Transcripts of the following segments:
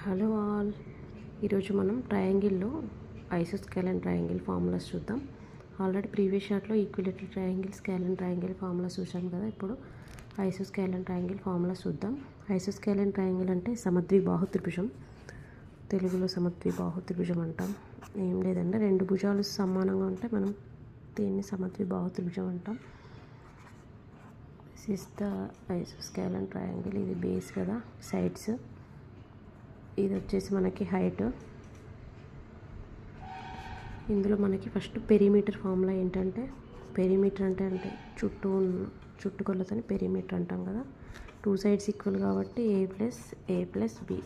Hello all, ఈరోజు మనం ట్రయాంగిల్లో ఐసోస్కేలన్ ట్రయాంగిల్ ఫార్ములాస్ చూద్దాం. ఆల్రెడీ ప్రీవియస్ షార్ట్లో equilateral triangle, scalene triangle formulas చూసాం కదా. ఇప్పుడు ఐసోస్కేలన్ ట్రయాంగిల్ ఫార్ములాస్ చూద్దాం. ఐసోస్కేలన్ ట్రయాంగిల్ అంటే సమద్విబాహు త్రిభుజం, తెలుగులో సమద్విబాహు త్రిభుజం అంటాం. ఏం లేదంటే రెండు భుజాలు సమానంగా ఉంటే మనం దీన్ని సమద్విబాహు త్రిభుజం అంటాం. This is the isosceles triangle. ఇది బేస్ కదా, సైడ్స్. ఇది వచ్చేసి మనకి హైట్. ఇందులో మనకి ఫస్ట్ పెరిమీటర్ ఫార్ములా ఏంటంటే, పెరిమీటర్ అంటే చుట్టుకొలతని పెరిమీటర్ అంటాం కదా. టూ సైడ్స్ ఈక్వల్ కాబట్టి ఏ ప్లస్ బి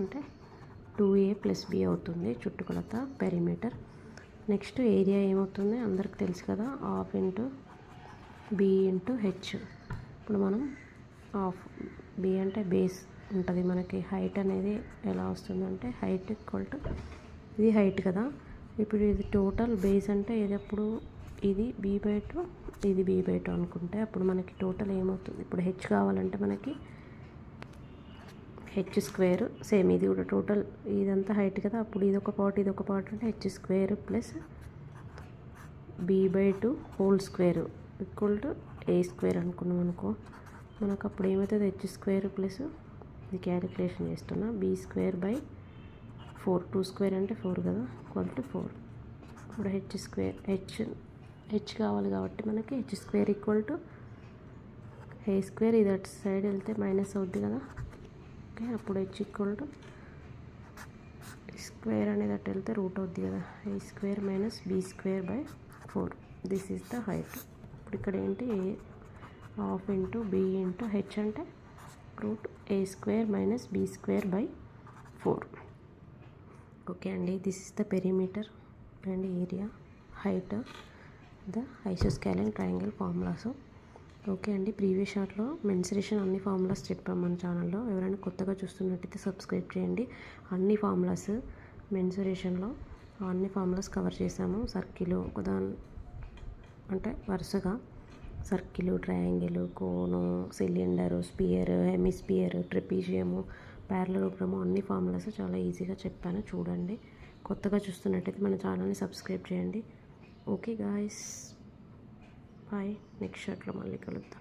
అంటే 2a + b అవుతుంది చుట్టుకొలత, పెరిమీటర్. నెక్స్ట్ ఏరియా ఏమవుతుంది అందరికి తెలుసు కదా, ½ × b × h. ఇప్పుడు మనం ½ b అంటే బేస్ ఉంటుంది మనకి. హైట్ అనేది ఎలా వస్తుందంటే, హైట్ ఈక్వల్ టు, ఇది హైట్ కదా. ఇప్పుడు ఇది టోటల్ బేస్ అంటే ఇది అప్పుడు ఇది b/2, ఇది b/2 అనుకుంటే అప్పుడు మనకి టోటల్ ఏమవుతుంది. ఇప్పుడు h కావాలంటే మనకి h² సేమ్, ఇది కూడా టోటల్ ఇదంతా హైట్ కదా. అప్పుడు ఇది ఒక పార్ట్ అంటే h² + b/2² = a² అనుకున్నాం అనుకో. మనకు అప్పుడు ఏమవుతుంది, h² + ఇది క్యాలిక్యులేషన్ చేస్తున్నా, b² / 4, 2² అంటే 4 కదా, = 4. ఇప్పుడు h కావాలి కాబట్టి మనకి h² = a². ఇది అటు సైడ్ వెళ్తే మైనస్ అవుద్ది కదా. ఓకే, అప్పుడు h = స్క్వేర్ అనేది అటు వెళ్తే రూట్ అవుద్ది కదా, a² - b² / 4. This is the height. ఇప్పుడు ఇక్కడ ఏంటి, ½ × b × h అంటే √a² - b² / 4. ఓకే అండి, this is the perimeter and area, height, the isosceles triangle formulas. Okay అండి, ప్రీవియస్ షార్ట్లో మెన్సురేషన్ అన్ని ఫార్ములాస్ చెప్పాం మన ఛానల్లో. ఎవరైనా కొత్తగా చూస్తున్నట్టయితే సబ్స్క్రైబ్ చేయండి. అన్ని ఫార్ములాస్ మెన్సురేషన్లో అన్ని ఫార్ములాస్ కవర్ చేసాము. సర్కిల్ ఒకదాని అంటే వరుసగా circle, triangle, cone, cylinder, sphere, hemisphere, trapezium, parallelogram, అన్ని ఫార్ములాస్ చాలా ఈజీగా చెప్పాను, చూడండి. కొత్తగా చూస్తున్నట్టయితే మన ఛానల్ని సబ్స్క్రైబ్ చేయండి. Okay guys, bye. నెక్స్ట్ షార్ట్లో మళ్ళీ కలుద్దాం.